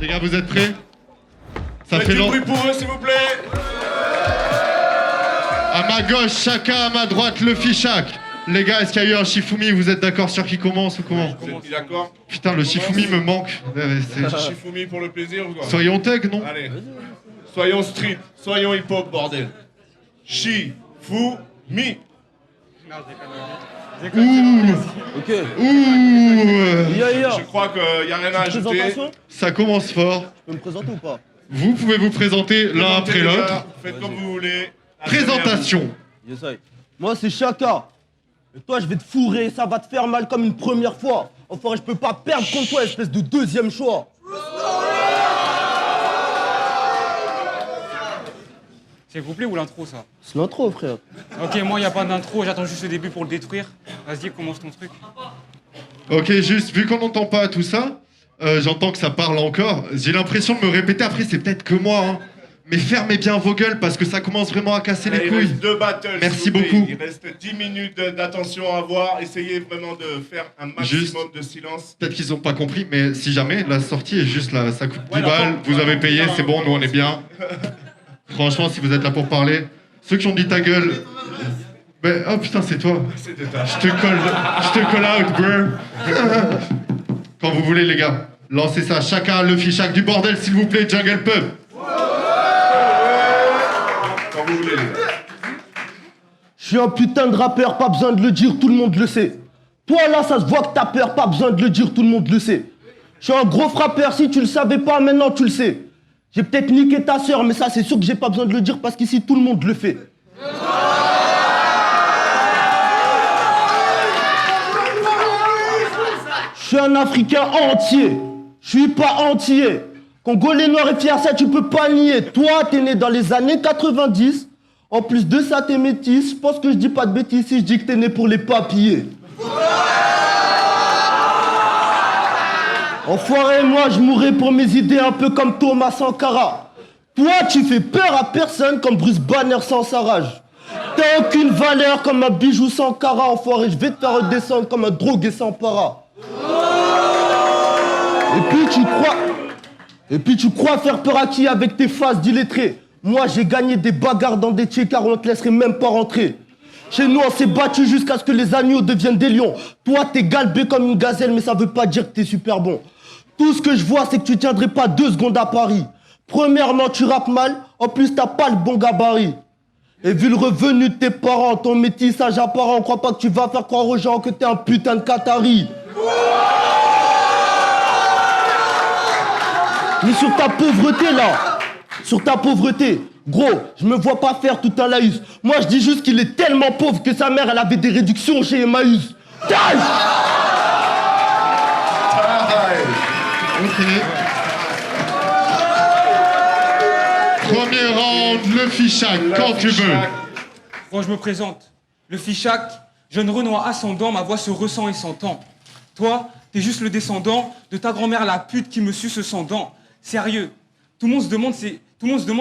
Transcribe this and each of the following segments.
Les gars, vous êtes prêts? Ça Faites fait du longtemps. bruit pour eux, s'il vous plaît. À ma gauche, Chaka, à ma droite, le Fichak. Les gars, est-ce qu'il y a eu un Shifumi? Vous êtes d'accord sur qui commence ou comment? Vous êtes d'accord? Putain, le Shifumi me manque. Shifumi pour le plaisir ou quoi? Soyons tech, non? Allez. Soyons street, soyons hip-hop, bordel. Shifumi. Ouh. Ok. Ouh. Je crois qu'il n'y a rien à ajouter. Présentation? Ça commence fort. Je peux me présenter ou pas? Vous pouvez vous présenter l'un après Les gars, l'autre. faites comme vous voulez. Présentation. Yes, moi c'est Chaka. Et toi je vais te fourrer, ça va te faire mal comme une première fois. Enfin je peux pas perdre contre toi, espèce de deuxième choix. C'est le couplet ou l'intro, ça? C'est l'intro frère. Ok, moi, il a pas d'intro, j'attends juste le début pour le détruire. Vas-y, commence ton truc. Ok, juste, vu qu'on n'entend pas tout ça, j'entends que ça parle encore. J'ai l'impression de me répéter, après c'est peut-être que moi, hein. Mais fermez bien vos gueules parce que ça commence vraiment à casser les Il couilles. reste 2 battles. Merci s'il vous plaît. beaucoup. Il reste 10 minutes d'attention à avoir. Essayez vraiment de faire un maximum de silence. Peut-être qu'ils ont pas compris, mais si jamais, la sortie est juste là, ça coûte 10 Ouais, balles, d'accord. vous avez payé, c'est bon, nous on est bien. Franchement, si vous êtes là pour parler, ceux qui ont dit ta gueule, ben, oh putain, c'est toi. C'était ta Je te call out, bro. Quand vous voulez, les gars. Lancez ça, chacun le fichac du bordel, s'il vous plaît, Jungle Pub. Quand vous voulez, les gars. Je suis un putain de rappeur, pas besoin de le dire, tout le monde le sait. Toi là ça se voit que t'as peur, pas besoin de le dire, tout le monde le sait. Je suis un gros frappeur, si tu le savais pas, maintenant tu le sais. J'ai peut-être niqué ta sœur, mais ça c'est sûr que j'ai pas besoin de le dire parce qu'ici tout le monde le fait. Je suis un Africain entier. Je suis pas entier. Congolais noir et fier, ça tu peux pas nier. Toi, t'es né dans les années 90. En plus de ça, t'es métis. Je pense que je dis pas de bêtises si je dis que t'es né pour les papiers. Enfoiré, moi, je mourrais pour mes idées un peu comme Thomas Sankara. Toi, tu fais peur à personne comme Bruce Banner sans sa rage. T'as aucune valeur comme un bijou sans cara, enfoiré. Je vais te faire redescendre comme un drogué sans para. Et puis tu crois faire peur à qui avec tes faces d'illettrés? Moi j'ai gagné des bagarres dans des tchécars, on te laisserait même pas rentrer. Chez nous on s'est battu jusqu'à ce que les agneaux deviennent des lions. Toi t'es galbé comme une gazelle mais ça veut pas dire que t'es super bon. Tout ce que je vois c'est que tu tiendrais pas 2 secondes à Paris. Premièrement tu rappes mal, en plus t'as pas le bon gabarit. Et vu le revenu de tes parents, ton métissage apparent, on croit pas que tu vas faire croire aux gens que t'es un putain de Qatari. Mais sur ta pauvreté là, sur ta pauvreté, gros, je me vois pas faire tout un laïus. Moi je dis juste qu'il est tellement pauvre que sa mère elle avait des réductions chez Emmaüs. Taille. Ok. Premier round, le fichac, quand tu veux. Bon, je me présente. Le Fichak, jeune Renoir ascendant, ma voix se ressent et s'entend. Toi, t'es juste le descendant de ta grand-mère la pute qui me suce sans dents. Sérieux, tout le monde se demande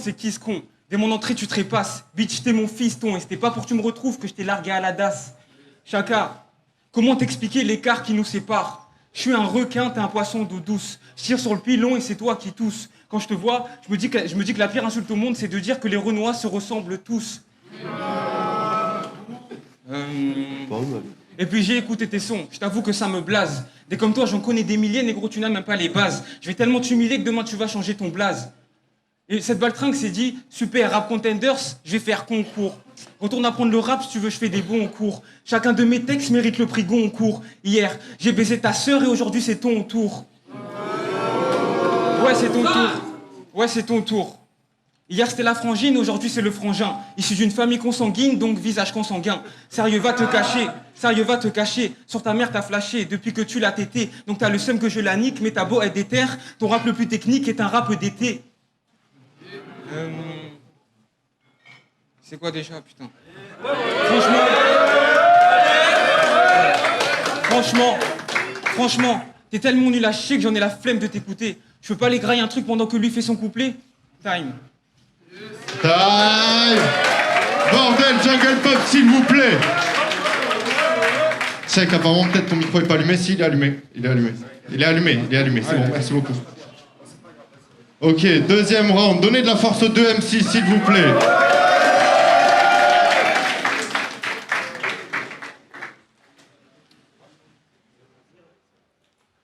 c'est qui ce con. Dès mon entrée, tu trépasses. Bitch, t'es mon fiston et c'était pas pour que tu me retrouves que je t'ai largué à la DAS. Chaka, comment t'expliquer l'écart qui nous sépare? Je suis un requin, t'es un poisson d'eau douce. Je tire sur le pilon et c'est toi qui tousses. Quand je te vois, je me dis que la pire insulte au monde, c'est de dire que les Renois se ressemblent tous. Et puis j'ai écouté tes sons, je t'avoue que ça me blase. Des comme toi, j'en connais des milliers, négro, tu n'as même pas les bases. Je vais tellement t'humilier que demain tu vas changer ton blaze. Et cette baltringue s'est dit, super, rap contenders, je vais faire concours. Retourne apprendre le rap si tu veux, je fais des bons cours. Chacun de mes textes mérite le prix Goncourt. Hier, j'ai baisé ta sœur et aujourd'hui c'est ton tour. Ouais, c'est ton tour. Ouais, c'est ton tour. Hier c'était la frangine, aujourd'hui c'est le frangin. Issu d'une famille consanguine, donc visage consanguin. Sérieux, va te cacher. Sérieux, va te cacher. Sur ta mère t'as flashé depuis que tu l'as tété. Donc t'as le seum que je la nique, mais ta beau est déterre. Ton rap le plus technique est un rap d'été. C'est quoi déjà, putain? Franchement, t'es tellement nul à chier que j'en ai la flemme de t'écouter. Je peux pas aller grailler un truc pendant que lui fait son couplet. Time. Time. Bordel, Jungle Pop, s'il vous plaît. C'est qu'apparemment, peut-être ton micro est pas allumé. Si, il est allumé. Il est allumé. C'est bon, merci beaucoup. Ok, deuxième round. Donnez de la force aux deux MC, s'il vous plaît.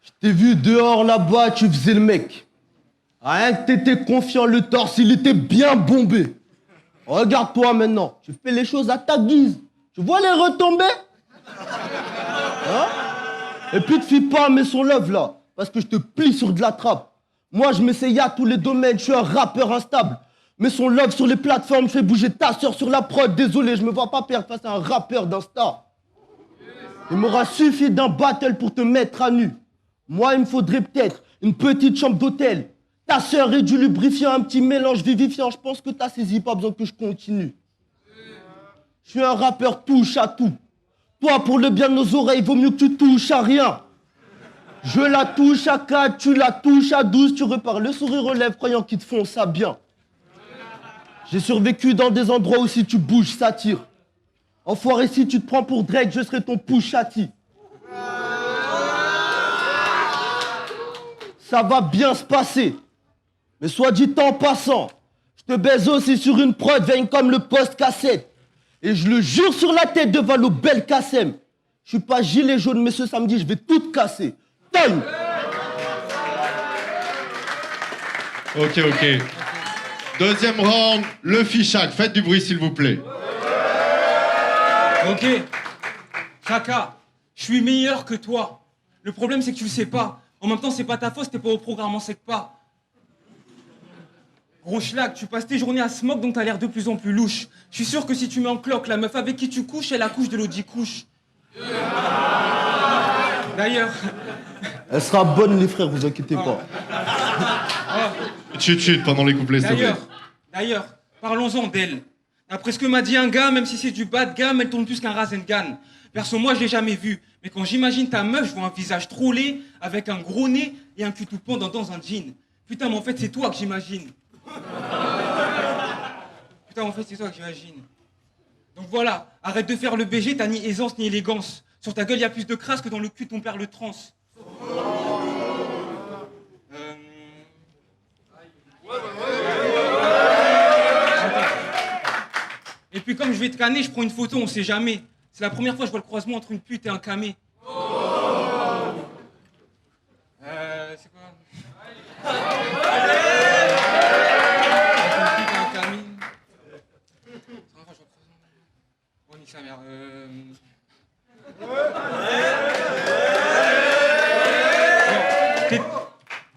Je t'ai vu dehors là-bas, tu faisais le mec. Rien que t'étais confiant, le torse, il était bien bombé. Regarde-toi maintenant, tu fais les choses à ta guise. Tu vois les retombées? Hein? Et puis te fie pas à mes son love là, parce que je te plie sur de la trappe. Moi je m'essaye à tous les domaines, je suis un rappeur instable. Mais son love sur les plateformes, je fais bouger ta soeur sur la prod. Désolé, je me vois pas perdre face à un rappeur d'Insta. Il m'aura suffi d'un battle pour te mettre à nu. Moi il me faudrait peut-être une petite chambre d'hôtel. Ta sœur est du lubrifiant, un petit mélange vivifiant. Je pense que t'as saisi, pas besoin que je continue. Je suis un rappeur touche à tout. Toi, pour le bien de nos oreilles, vaut mieux que tu touches à rien. Je la touche à 4, tu la touches à 12, tu repars le sourire aux lèvres, croyant qu'ils te font ça bien. J'ai survécu dans des endroits où si tu bouges, ça tire. Enfoiré, si tu te prends pour Drake, je serai ton pouchati. Ça va bien se passer. Mais soit dit en passant, je te baise aussi sur une prod, veille comme le post-cassette. Et je le jure sur la tête de Valo Belkacem. Je suis pas gilet jaune, mais ce samedi, je vais tout casser. Time! Ok. Deuxième round, le fichac. Faites du bruit, s'il vous plaît. Ok. Chaka, je suis meilleur que toi. Le problème, c'est que tu le sais pas. En même temps, c'est pas ta faute, t'es pas au programme, on sait que pas. Gros schlag, tu passes tes journées à smoke, donc t'as l'air de plus en plus louche. Je suis sûr que si tu mets en cloque la meuf avec qui tu couches, elle accouche de l'audi couche. D'ailleurs... Elle sera bonne, les frères, vous inquiétez pas. Chut, pendant les couplets, s'il te plaît. D'ailleurs, parlons-en d'elle. D'après ce que m'a dit un gars, même si c'est du bas de gamme, elle tourne plus qu'un Rasengan. Perso, moi, je l'ai jamais vu. Mais quand j'imagine ta meuf, je vois un visage trollé, avec un gros nez et un cul tout pendant dans un jean. Putain, mais en fait, c'est toi que j'imagine. Donc voilà, arrête de faire le BG, t'as ni aisance ni élégance. Sur ta gueule, y a plus de crasse que dans le cul de ton père le trans. Et puis comme je vais te canner, je prends une photo, on sait jamais. C'est la première fois que je vois le croisement entre une pute et un camé. C'est quoi? Sa mère.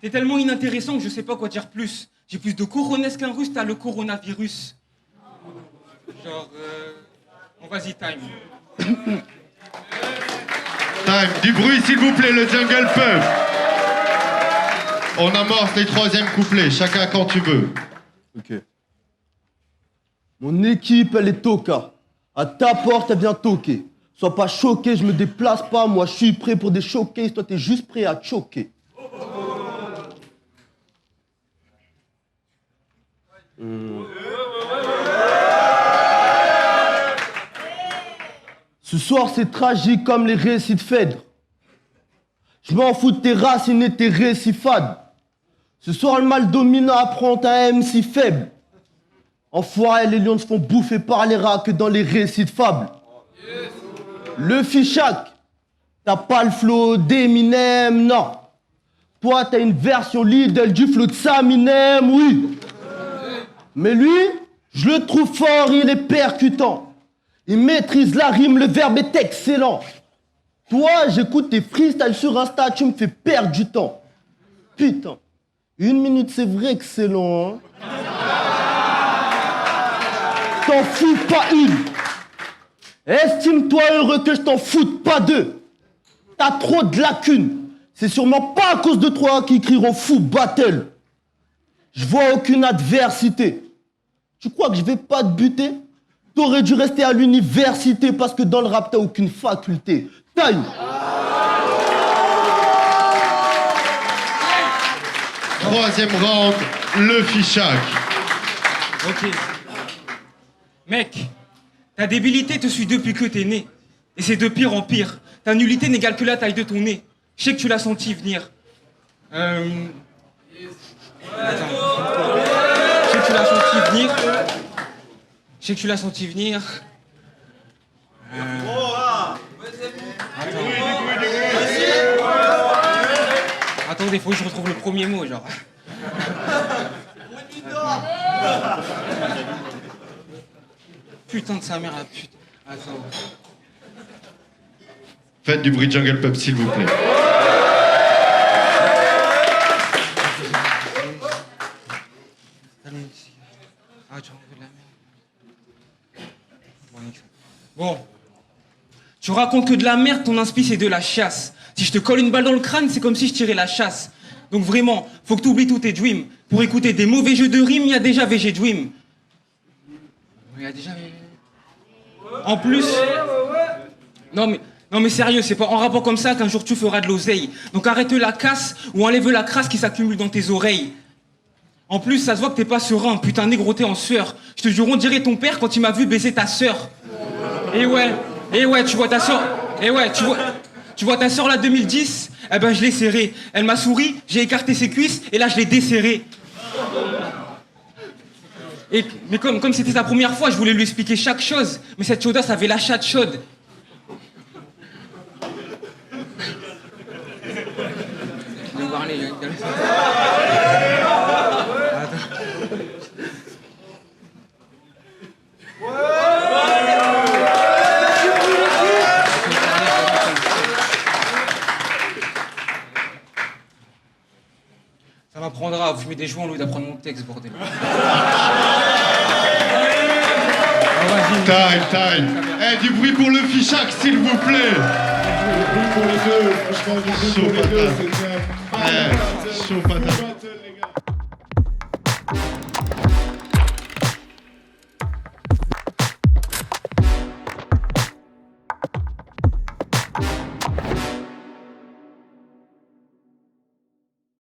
T'es tellement inintéressant que je sais pas quoi dire plus. J'ai plus de coronesque qu'un russe, t'as le coronavirus. Genre, bon, vas-y, time. Time, du bruit s'il vous plaît, le jungle pub. On amorce les troisièmes couplets, chacun quand tu veux. Ok. Mon équipe, elle est toca. À ta porte, elle vient toquer. Sois pas choqué, je me déplace pas. Moi, je suis prêt pour des showcases. Toi, t'es juste prêt à choquer. Ce soir, c'est tragique comme les récits de Phèdre. Je m'en fous de tes racines et tes récits fades. Ce soir, le mal dominant apprend à un MC faible. Enfoiré, les lions se font bouffer par les rats que dans les récits de fables. Le fichac, t'as pas le flow d'Eminem, non. Toi, t'as une version Lidl du flow de Saminem, oui. Mais lui, je le trouve fort, il est percutant. Il maîtrise la rime, le verbe est excellent. Toi, j'écoute tes freestyles sur Insta, tu me fais perdre du temps. Putain, 1 minute, c'est vrai que c'est long, hein. T'en fous pas une. Estime-toi heureux que je t'en foute pas deux. T'as trop de lacunes. C'est sûrement pas à cause de toi qui crieront fou battle. Je vois aucune adversité. Tu crois que je vais pas te buter? T'aurais dû rester à l'université parce que dans le rap t'as aucune faculté. Time. Troisième round, le fichac. Ok. Mec, ta débilité te suit depuis que t'es né. Et c'est de pire en pire. Ta nullité n'égale que la taille de ton nez. Je sais que tu l'as senti venir. Attends. Je sais que tu l'as senti venir. Je sais que tu l'as senti venir. Attendez, faut que je retrouve le premier mot, genre. Putain de sa mère, la pute. Attends. Faites du bruit de Jungle Pub, s'il vous plaît. Ah, tu racontes de la merde. Bon. Tu racontes que de la merde, ton inspi c'est de la chasse. Si je te colle une balle dans le crâne, c'est comme si je tirais la chasse. Donc vraiment, faut que tu oublies tous tes dreams. Pour écouter des mauvais jeux de rimes, il y a déjà VG Dream. Il y a déjà... En plus... Non mais sérieux, c'est pas en rapport comme ça qu'un jour tu feras de l'oseille. Donc arrête la casse ou enlève la crasse qui s'accumule dans tes oreilles. En plus, ça se voit que t'es pas serein, putain négroté en sueur. Je te jure, on dirait ton père quand il m'a vu baiser ta sœur. Et ouais, tu vois ta sœur. Et ouais, tu vois ta sœur là 2010. Eh ben je l'ai serrée. Elle m'a souri, j'ai écarté ses cuisses et là je l'ai desserrée. Mais comme c'était ta première fois, je voulais lui expliquer chaque chose. Mais cette chaudasse avait la chatte chaude. Je vais parler, ça m'apprendra à fumer des joints au lieu d'apprendre mon texte, bordel. Time. Eh, du bruit pour le fichac, s'il vous plaît. Du bruit pour les deux, franchement, du bruit pour les deux, c'était un... Chaud patate. battle, les gars.